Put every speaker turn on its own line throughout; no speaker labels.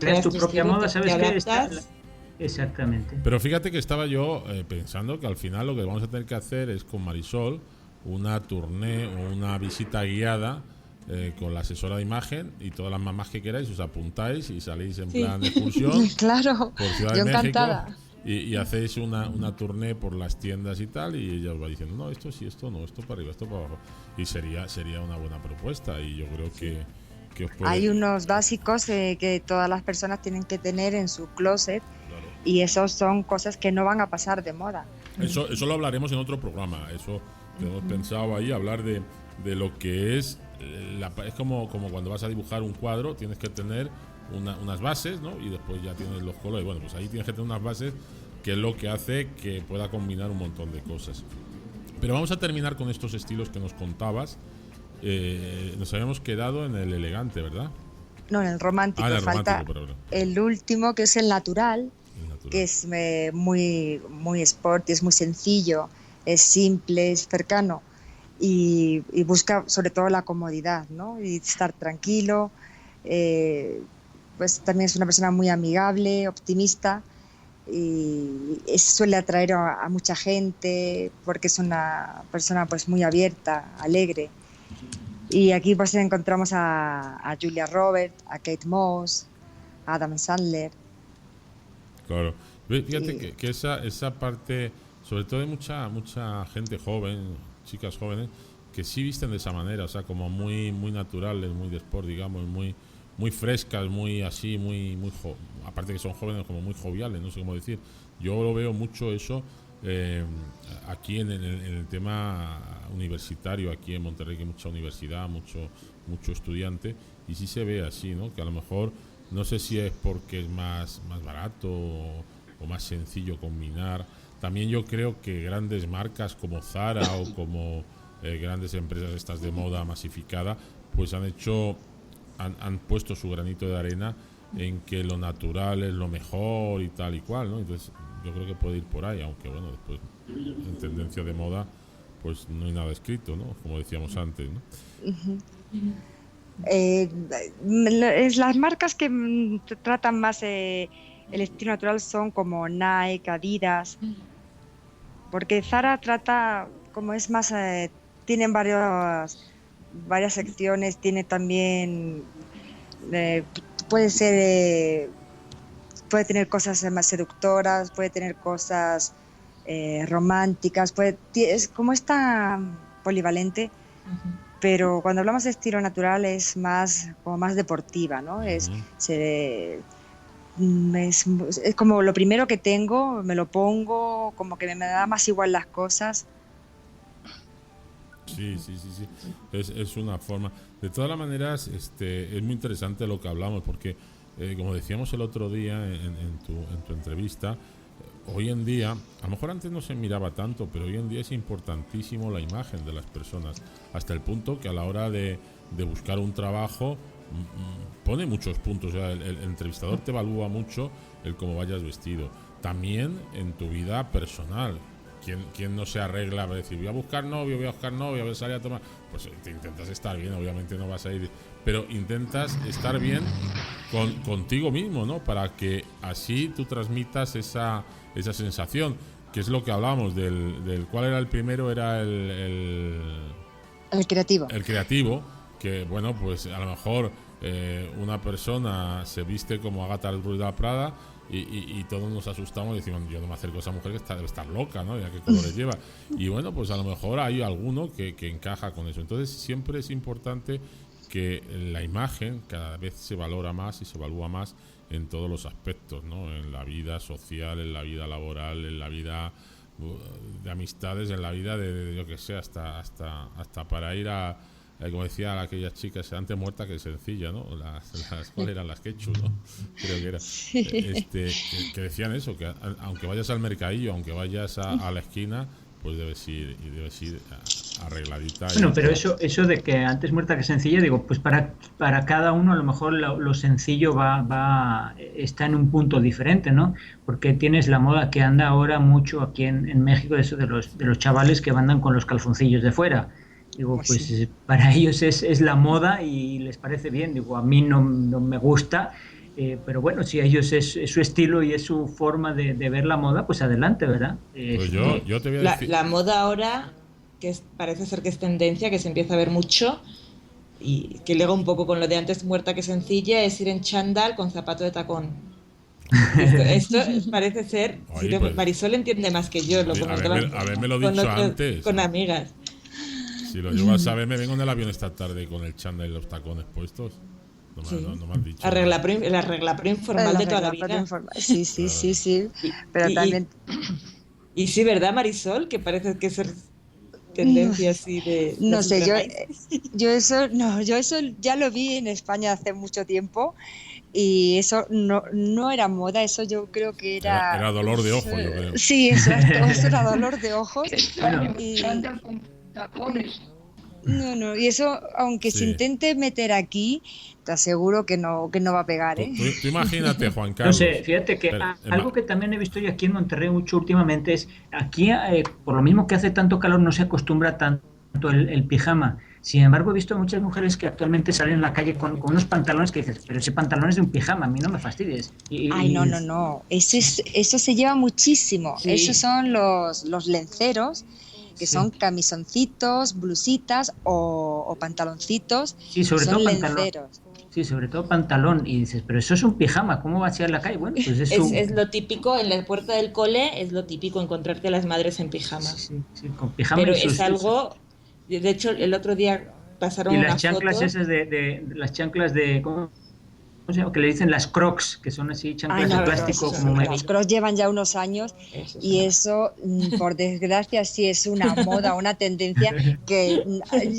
creas tu propia moda, ¿sabes qué?
Adaptas.
Exactamente.
Pero fíjate que estaba yo pensando que al final lo que vamos a tener que hacer es con Marisol una tournée o una visita guiada con la asesora de imagen, y todas las mamás que queráis os apuntáis y salís en plan de excursión
Claro,
por Ciudad
yo
de México
encantada.
y hacéis una tournée por las tiendas y tal, y ella os va diciendo, no, esto sí, esto no, esto para arriba, esto para abajo, y sería una buena propuesta, y yo creo que os puede...
Hay unos básicos que todas las personas tienen que tener en su closet,
Claro.
y esos son cosas que no van a pasar de moda.
Eso lo hablaremos en otro programa. Eso tenemos pensado ahí, hablar de lo que es es como cuando vas a dibujar un cuadro, tienes que tener unas bases, ¿no? Y después ya tienes los colores. Bueno, pues ahí tienes que tener unas bases, que es lo que hace que pueda combinar un montón de cosas. Pero vamos a terminar con estos estilos que nos contabas. Nos habíamos quedado en el elegante, ¿verdad?
No, en el romántico.
En el
Falta
romántico, perdón.
el último, que es el natural, que es muy, muy sporty, es muy sencillo, es simple, es cercano, y busca sobre todo la comodidad, ¿no? Y estar tranquilo. Pues también es una persona muy amigable, optimista, y suele atraer a mucha gente porque es una persona pues muy abierta, alegre. Y aquí pues encontramos a Julia Roberts, a Kate Moss, a Adam Sandler.
Claro. Fíjate que esa parte, sobre todo hay mucha gente joven, chicas jóvenes, que sí visten de esa manera, o sea, como muy naturales, muy de sport, digamos, muy frescas, muy así, aparte que son jóvenes, como muy joviales, no sé cómo decir. Yo lo veo mucho eso aquí en el tema universitario, aquí en Monterrey, que hay mucha universidad, mucho estudiante, y sí se ve así, ¿no? Que a lo mejor, no sé si es porque es más barato o más sencillo combinar. También yo creo que grandes marcas como Zara o como grandes empresas estas de moda masificada, pues han puesto su granito de arena en que lo natural es lo mejor y tal y cual, ¿no? Entonces yo creo que puede ir por ahí, aunque bueno, después en tendencia de moda pues no hay nada escrito, ¿no? Como decíamos antes, ¿no?
Las marcas que tratan más el estilo natural son como Nike, Adidas, porque Zara trata, como es más, tienen varias secciones, tiene también, puede tener cosas más seductoras, puede tener cosas románticas, es como está polivalente. Pero cuando hablamos de estilo natural es como más deportiva, ¿no? Es como lo primero que tengo, me lo pongo, como que me da más igual las cosas.
Sí. Es una forma. De todas las maneras, es muy interesante lo que hablamos, porque como decíamos el otro día en tu entrevista, hoy en día, a lo mejor antes no se miraba tanto, pero hoy en día es importantísimo la imagen de las personas, hasta el punto que a la hora de buscar un trabajo pone muchos puntos. O sea, el entrevistador te evalúa mucho el cómo vayas vestido. También en tu vida personal. ¿Quién no se arregla para decir voy a buscar novio, voy a salir a tomar? Pues te intentas estar bien, obviamente no vas a ir, pero intentas estar bien contigo mismo, ¿no? Para que así tú transmitas esa sensación, que es lo que hablábamos del ¿cuál era el primero? Era el
creativo.
El creativo, que bueno, pues a lo mejor una persona se viste como Agatha Prada y todos nos asustamos y decimos, yo no me acerco a esa mujer que debe estar loca, ¿no? Ya qué colores lleva. Y bueno, pues a lo mejor hay alguno que encaja con eso. Entonces siempre es importante que la imagen cada vez se valora más y se evalúa más en todos los aspectos, ¿no? En la vida social, en la vida laboral, en la vida de amistades, en la vida de yo que sé, hasta para ir a, como decía aquellas chicas, antes muerta que sencilla, ¿no? ¿Cuáles eran? Las quechus, ¿no? Creo que era.
Sí.
Que decían eso, que aunque vayas al mercadillo, aunque vayas a la esquina, pues debes ir arregladita.
Bueno, pero eso de que antes muerta que sencilla, digo, pues para cada uno a lo mejor lo sencillo está en un punto diferente, ¿no? Porque tienes la moda que anda ahora mucho aquí en México, eso de los chavales que andan con los calzoncillos de fuera. Digo, pues sí, para ellos es la moda y les parece bien. Digo, a mí no me gusta pero bueno, si a ellos es su estilo y es su forma de ver la moda, pues adelante, ¿verdad?
Pues yo te voy a decir...
La moda ahora, parece ser que es tendencia, que se empieza a ver mucho, y que liga un poco con lo de antes muerta que sencilla, es ir en chándal con zapato de tacón. Esto parece ser...
Oye, pues,
Marisol entiende más que yo.
Haberme lo dicho antes.
Con amigas.
Si lo llego a saber, me vengo en el avión esta tarde con el chándal y los tacones puestos. No me han dicho.
La regla preinformal de toda la vida.
Sí, sí, sí, sí. Pero también...
Y sí, ¿verdad, Marisol? Que parece que es tendencia así de...
No sé, yo eso ya lo vi en España hace mucho tiempo. Y eso no era moda, eso yo creo que
era dolor de ojo, yo creo.
Sí, eso era dolor de ojos. No, y eso, aunque se intente meter aquí, te aseguro que no va a pegar, ¿eh?
Tú imagínate, Juan Carlos.
No sé, fíjate que algo que también he visto yo aquí en Monterrey mucho últimamente es, aquí, por lo mismo que hace tanto calor, no se acostumbra tanto el pijama. Sin embargo, he visto muchas mujeres que actualmente salen en la calle con unos pantalones que dices, pero ese pantalón es de un pijama, a mí no me fastidies.
Ay, no. Eso se lleva muchísimo. Sí. Esos son los lenceros, que son camisoncitos, blusitas o pantaloncitos.
Sí, sobre todo pantalón. Sí, sobre todo pantalón. Y dices, pero eso es un pijama, ¿cómo vas a ir a la calle? Bueno, pues
es lo típico, en la puerta del cole es lo típico encontrarte a las madres en pijama.
Sí, con pijama.
Pero es algo... De hecho, el otro día pasaron
unas fotos. Y las chanclas esas las chanclas de... ¿Cómo se llama? Que le dicen las Crocs, que son así chanclas de plástico.
Las Crocs llevan ya unos años y eso, por desgracia, sí es una moda, una tendencia que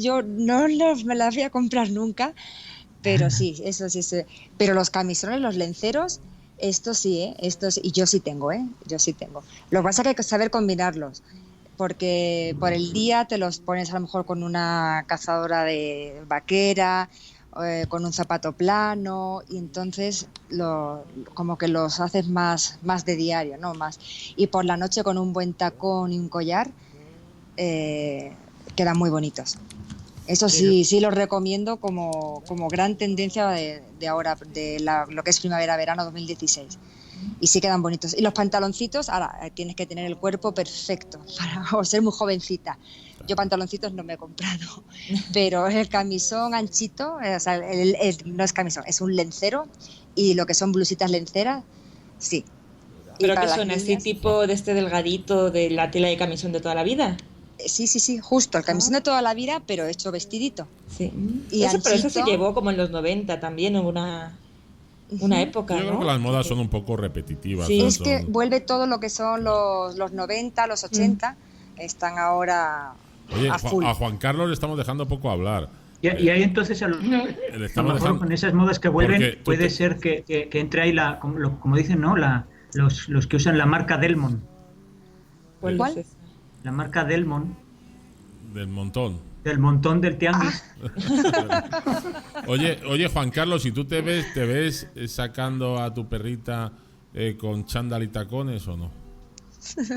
yo no me las voy a comprar nunca, pero sí, eso sí. Pero los camisones, los lenceros, estos sí, y yo sí tengo, yo sí tengo. Lo que pasa es que hay que saber combinarlos. Porque por el día te los pones a lo mejor con una cazadora de vaquera, con un zapato plano, y entonces como que los haces más de diario, ¿no? Y por la noche con un buen tacón y un collar quedan muy bonitos. Eso sí los recomiendo como gran tendencia de ahora, lo que es primavera-verano 2016. Y sí quedan bonitos. Y los pantaloncitos, ahora tienes que tener el cuerpo perfecto o ser muy jovencita. Yo pantaloncitos no me he comprado, pero el camisón anchito, o sea, no es camisón, es un lencero, y lo que son blusitas lenceras, sí.
¿Pero que son así tipo de este delgadito de la tela de camisón de toda la vida?
Sí, justo, el camisón de toda la vida, pero hecho vestidito.
Sí. Y pero eso se llevó como en los 90 también, una época,
Yo creo que las modas son un poco repetitivas.
Sí, es que vuelve todo lo que son los 90, los 80, están ahora a full.
A Juan Carlos le estamos dejando poco hablar.
Y ahí entonces a lo mejor con esas modas que vuelven puede ser que entre ahí como dicen, ¿no? Los que usan la marca Delmont.
¿Cuál?
La marca Delmont.
Del montón.
Del montón del tianguis.
Oye, Juan Carlos, ¿y tú te ves sacando a tu perrita con chándal y tacones o no?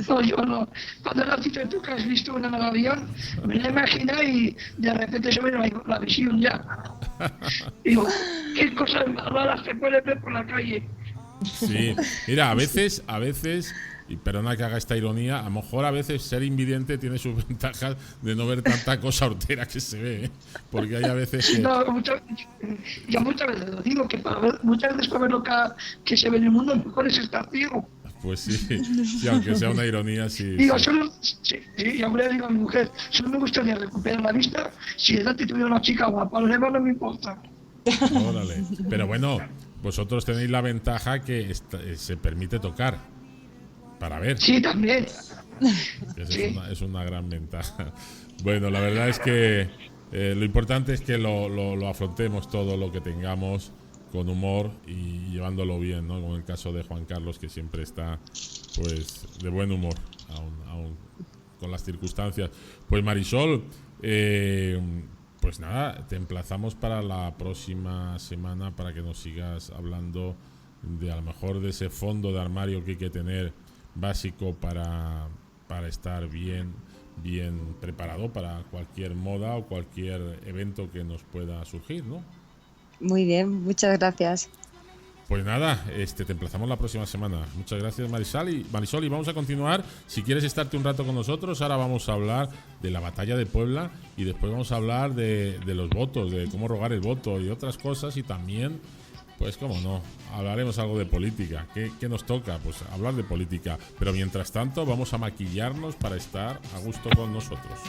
No, yo no. Cuando la cita tú que has visto una en el avión, me la imaginé y de repente se ve la visión ya. Digo, qué cosas más raras se pueden ver por la calle.
Sí, mira, a veces, y perdona que haga esta ironía, a lo mejor a veces ser invidente tiene sus ventajas de no ver tanta cosa hortera que se ve, ¿eh? Porque hay a veces que...
No, muchas veces lo digo, que muchas veces para ver lo que se ve en el mundo, mejor es estar ciego.
Pues sí, aunque sea una ironía, sí.
Digo, y aún le digo a mi mujer, solo me gustaría recuperar la vista si delante tuviera una chica guapa, lo demás no me importa.
Órale, pero bueno, vosotros tenéis la ventaja que se permite tocar para ver.
Sí, también.
Es una gran ventaja. Bueno, la verdad es que lo importante es que lo afrontemos todo lo que tengamos con humor y llevándolo bien, ¿no? Como en el caso de Juan Carlos, que siempre está pues de buen humor, aún con las circunstancias. Pues Marisol, pues nada, te emplazamos para la próxima semana para que nos sigas hablando de a lo mejor de ese fondo de armario que hay que tener básico para estar bien preparado para cualquier moda o cualquier evento que nos pueda surgir, ¿no?
Muy bien, muchas gracias.
Pues nada, te emplazamos la próxima semana. Muchas gracias, Marisol, y vamos a continuar. Si quieres estarte un rato con nosotros, ahora vamos a hablar de la batalla de Puebla y después vamos a hablar de los votos, de cómo rogar el voto y otras cosas, y también, pues cómo no, hablaremos algo de política. ¿Qué nos toca? Pues hablar de política. Pero mientras tanto vamos a maquillarnos para estar a gusto con nosotros.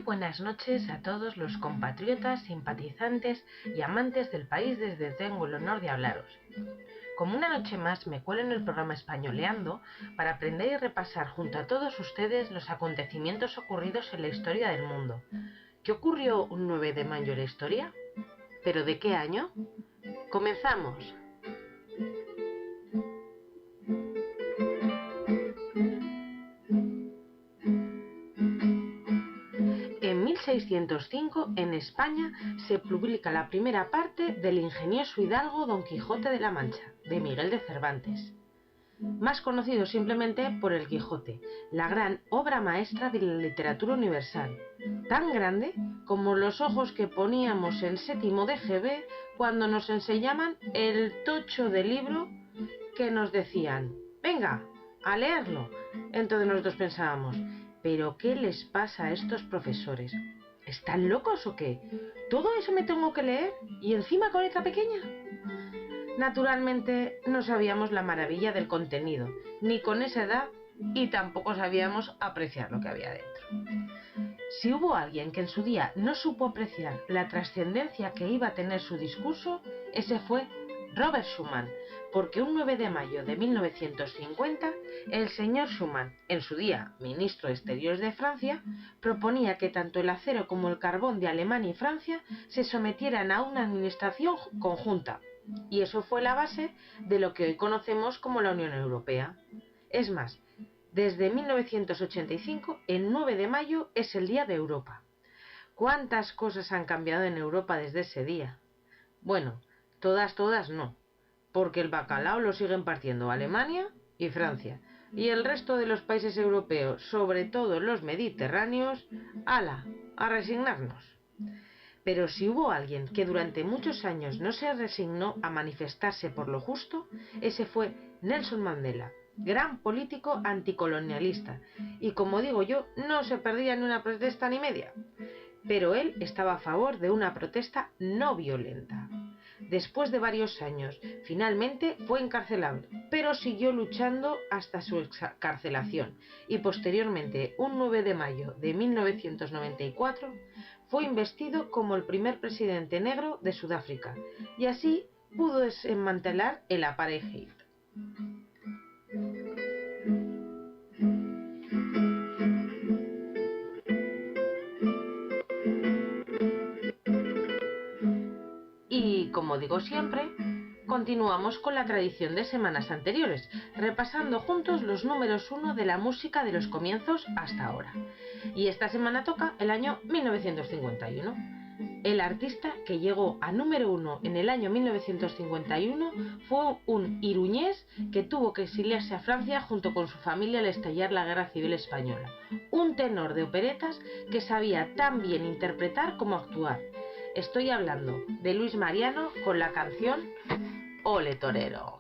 Buenas noches a todos los compatriotas, simpatizantes y amantes del país desde tengo el honor de hablaros. Como una noche más me cuelo en el programa Españoleando para aprender y repasar junto a todos ustedes los acontecimientos ocurridos en la historia del mundo. ¿Qué ocurrió un 9 de mayo en la historia? ¿Pero de qué año? ¡Comenzamos! En 1605, en España, se publica la primera parte del ingenioso hidalgo Don Quijote de la Mancha, de Miguel de Cervantes, más conocido simplemente por El Quijote, la gran obra maestra de la literatura universal, tan grande como los ojos que poníamos en séptimo de GB cuando nos enseñaban el tocho de libro que nos decían, venga, a leerlo. Entonces nosotros pensábamos, ¿pero qué les pasa a estos profesores? ¿Están locos o qué? ¿Todo eso me tengo que leer? ¿Y encima con letra pequeña? Naturalmente no sabíamos la maravilla del contenido, ni con esa edad, y tampoco sabíamos apreciar lo que había dentro. Si hubo alguien que en su día no supo apreciar la trascendencia que iba a tener su discurso, ese fue Robert Schuman, porque un 9 de mayo de 1950, el señor Schuman, en su día ministro de Exteriores de Francia, proponía que tanto el acero como el carbón de Alemania y Francia se sometieran a una administración conjunta, y eso fue la base de lo que hoy conocemos como la Unión Europea. Es más, desde 1985, el 9 de mayo es el Día de Europa. ¿Cuántas cosas han cambiado en Europa desde ese día? Bueno, todas no, porque el bacalao lo siguen partiendo Alemania y Francia, y el resto de los países europeos, sobre todo los mediterráneos, ¡hala!, a resignarnos. Pero si hubo alguien que durante muchos años no se resignó a manifestarse por lo justo, ese fue Nelson Mandela, gran político anticolonialista, y como digo yo, no se perdía ni una protesta ni media. Pero él estaba a favor de una protesta no violenta. Después de varios años, finalmente fue encarcelado, pero siguió luchando hasta su excarcelación, y posteriormente, un 9 de mayo de 1994, fue investido como el primer presidente negro de Sudáfrica, y así pudo desmantelar el apartheid. Y, como digo siempre, continuamos con la tradición de semanas anteriores, repasando juntos los números 1 de la música de los comienzos hasta ahora. Y esta semana toca el año 1951. El artista que llegó a número 1 en el año 1951 fue un iruñés que tuvo que exiliarse a Francia junto con su familia al estallar la Guerra Civil Española. Un tenor de operetas que sabía tan bien interpretar como actuar. Estoy hablando de Luis Mariano con la canción Ole Torero.